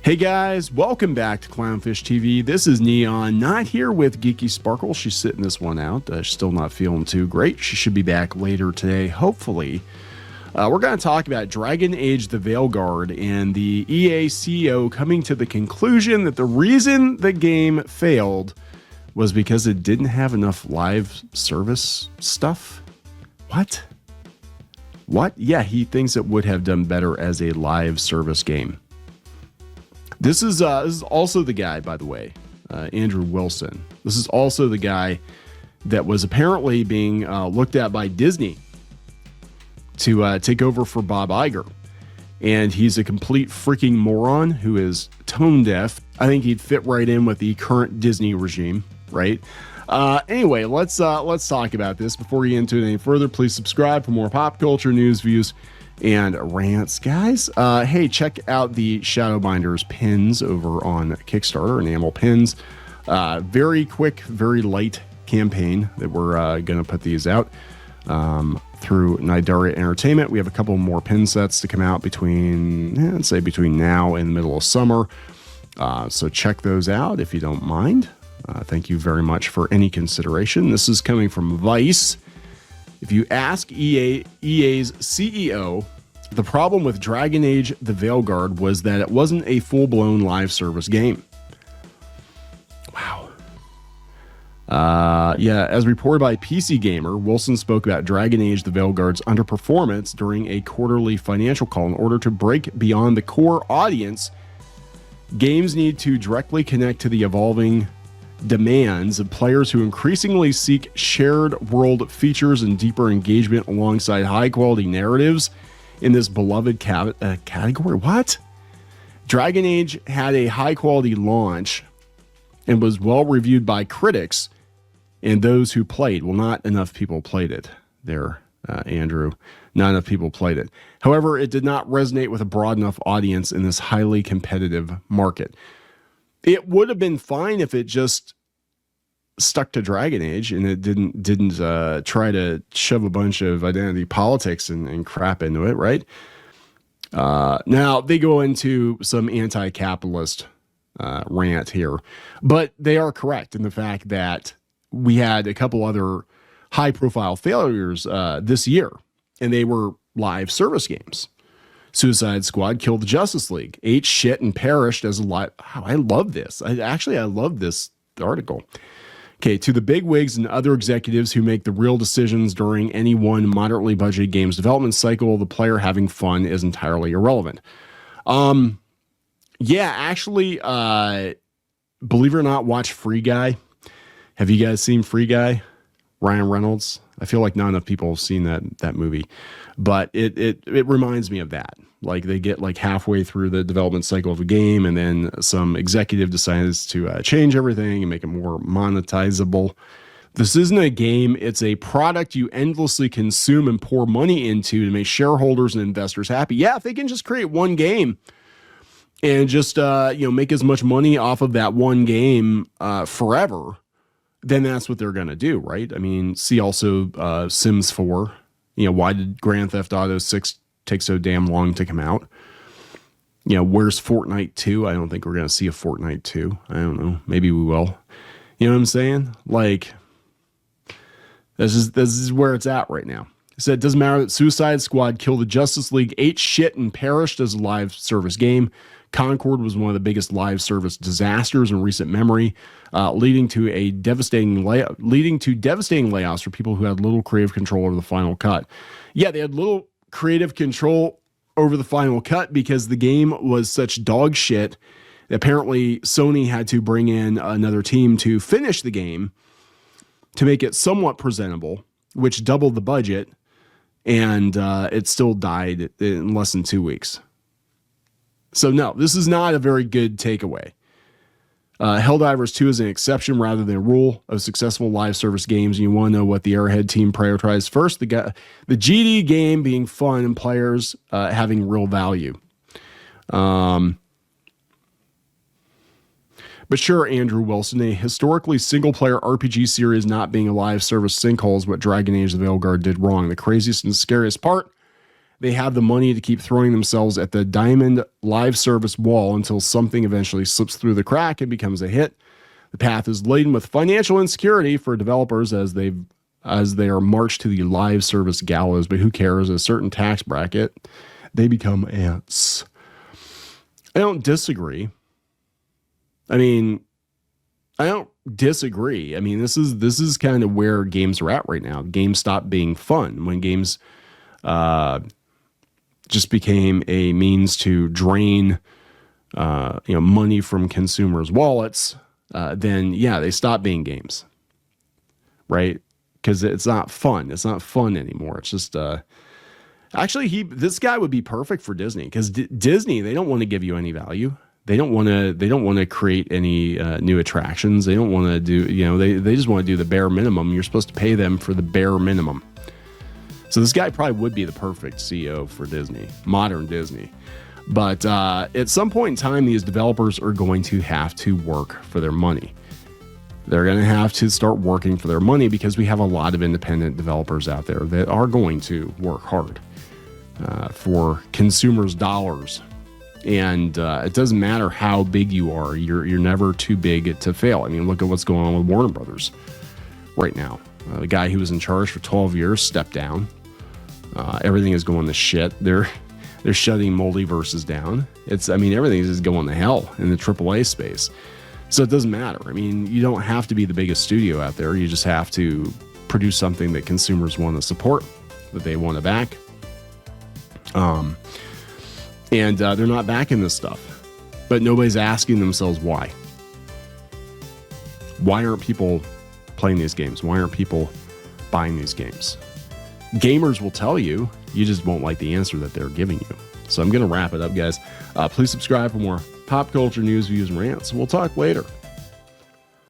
Hey guys, welcome back to Clownfish TV. This is Kneon, not here with Geeky Sparkles. She's sitting this one out. She's still not feeling too great. She should be back later today, hopefully. We're going to talk about Dragon Age the Veilguard and the EA CEO coming to the conclusion that the reason the game failed was because it didn't have enough live service stuff. What? Yeah, he thinks it would have done better as a live service game. This is also the guy, by the way, Andrew Wilson. This is also the guy that was apparently being looked at by Disney to take over for Bob Iger. And he's a complete freaking moron who is tone deaf. I think he'd fit right in with the current Disney regime, right? Anyway, let's talk about this. Before we get into it any further, please subscribe for more pop culture news, views, and rants, guys. Hey, check out the Shadowbinders pins over on Kickstarter, enamel pins. Very quick, very light campaign that we're going to put these out through Nidaria Entertainment. We have a couple more pin sets to come out between, let's say between now and the middle of summer. So check those out if you don't mind. Thank you very much for any consideration. This is coming from Vice. If you ask EA's CEO, the problem with Dragon Age the Veilguard was that it wasn't a full-blown live service game. Wow. Yeah, as reported by PC Gamer, Wilson spoke about Dragon Age the Veilguard's underperformance during a quarterly financial call. In order to break beyond the core audience, games need to directly connect to the evolving demands of players who increasingly seek shared world features and deeper engagement alongside high quality narratives in this beloved category. What? Dragon Age had a high quality launch and was well reviewed by critics and those who played. Well, not enough people played it there, Andrew. Not enough people played it. However, it did not resonate with a broad enough audience in this highly competitive market. It would have been fine if it just stuck to Dragon Age and it didn't try to shove a bunch of identity politics and crap into it, right? Now they go into some anti-capitalist rant here, but they are correct in the fact that we had a couple other high-profile failures this year, and they were live service games. Suicide Squad killed the Justice League, ate shit and perished as a live. Wow, I love this. I love this article. Okay, to the bigwigs and other executives who make the real decisions during any one moderately budgeted game's development cycle, the player having fun is entirely irrelevant. Yeah, actually, believe it or not, watch Free Guy. Have you guys seen Free Guy? Ryan Reynolds. I feel like not enough people have seen that movie, but it reminds me of that. Like they get like halfway through the development cycle of a game, and then some executive decides to change everything and make it more monetizable. This isn't a game; it's a product you endlessly consume and pour money into to make shareholders and investors happy. Yeah, if they can just create one game and just make as much money off of that one game forever, then that's what they're going to do, right? I mean, see also Sims 4. Why did Grand Theft Auto 6 take so damn long to come out? Where's Fortnite 2? I don't think we're going to see a Fortnite 2. I don't know. Maybe we will. You know what I'm saying? Like, this is where it's at right now. It said it doesn't matter that Suicide Squad killed the Justice League, ate shit, and perished as a live service game. Concord was one of the biggest live service disasters in recent memory, leading to devastating layoffs for people who had little creative control over the final cut. Yeah, they had little creative control over the final cut because the game was such dog shit. Apparently, Sony had to bring in another team to finish the game to make it somewhat presentable, which doubled the budget, and it still died in less than 2 weeks. So no, this is not a very good takeaway. Helldivers 2 is an exception rather than a rule of successful live service games. And you want to know what the Airhead team prioritized first? The GD game being fun and players having real value. But sure, Andrew Wilson, a historically single-player RPG series not being a live service sinkhole is what Dragon Age the Veilguard did wrong. The craziest and scariest part, they have the money to keep throwing themselves at the diamond live service wall until something eventually slips through the crack and becomes a hit. The path is laden with financial insecurity for developers as they are marched to the live service gallows, but who cares? A certain tax bracket, they become ants. I don't disagree. I don't disagree. This is kind of where games are at right now. Games stop being fun when games just became a means to drain money from consumers' wallets. Then they stop being games, right? Because it's not fun. It's not fun anymore. It's just actually this guy would be perfect for Disney, because Disney, they don't want to give you any value. They don't want to create any new attractions. They don't want to do, they just want to do the bare minimum. You're supposed to pay them for the bare minimum. So this guy probably would be the perfect CEO for Disney, modern Disney. But at some point in time, these developers are going to have to work for their money. They're going to have to start working for their money, because we have a lot of independent developers out there that are going to work hard for consumers' dollars. And it doesn't matter how big you are. You're never too big to fail. Look at what's going on with Warner Brothers right now. The guy who was in charge for 12 years stepped down. Everything is going to shit. They're shutting multiverses down. Everything is just going to hell in the AAA space. So it doesn't matter. You don't have to be the biggest studio out there. You just have to produce something that consumers want to support, that they want to back. And they're not backing this stuff. But nobody's asking themselves why. Why aren't people playing these games? Why aren't people buying these games? Gamers will tell you. You just won't like the answer that they're giving you. So I'm going to wrap it up, guys. Please subscribe for more pop culture news, views, and rants. We'll talk later.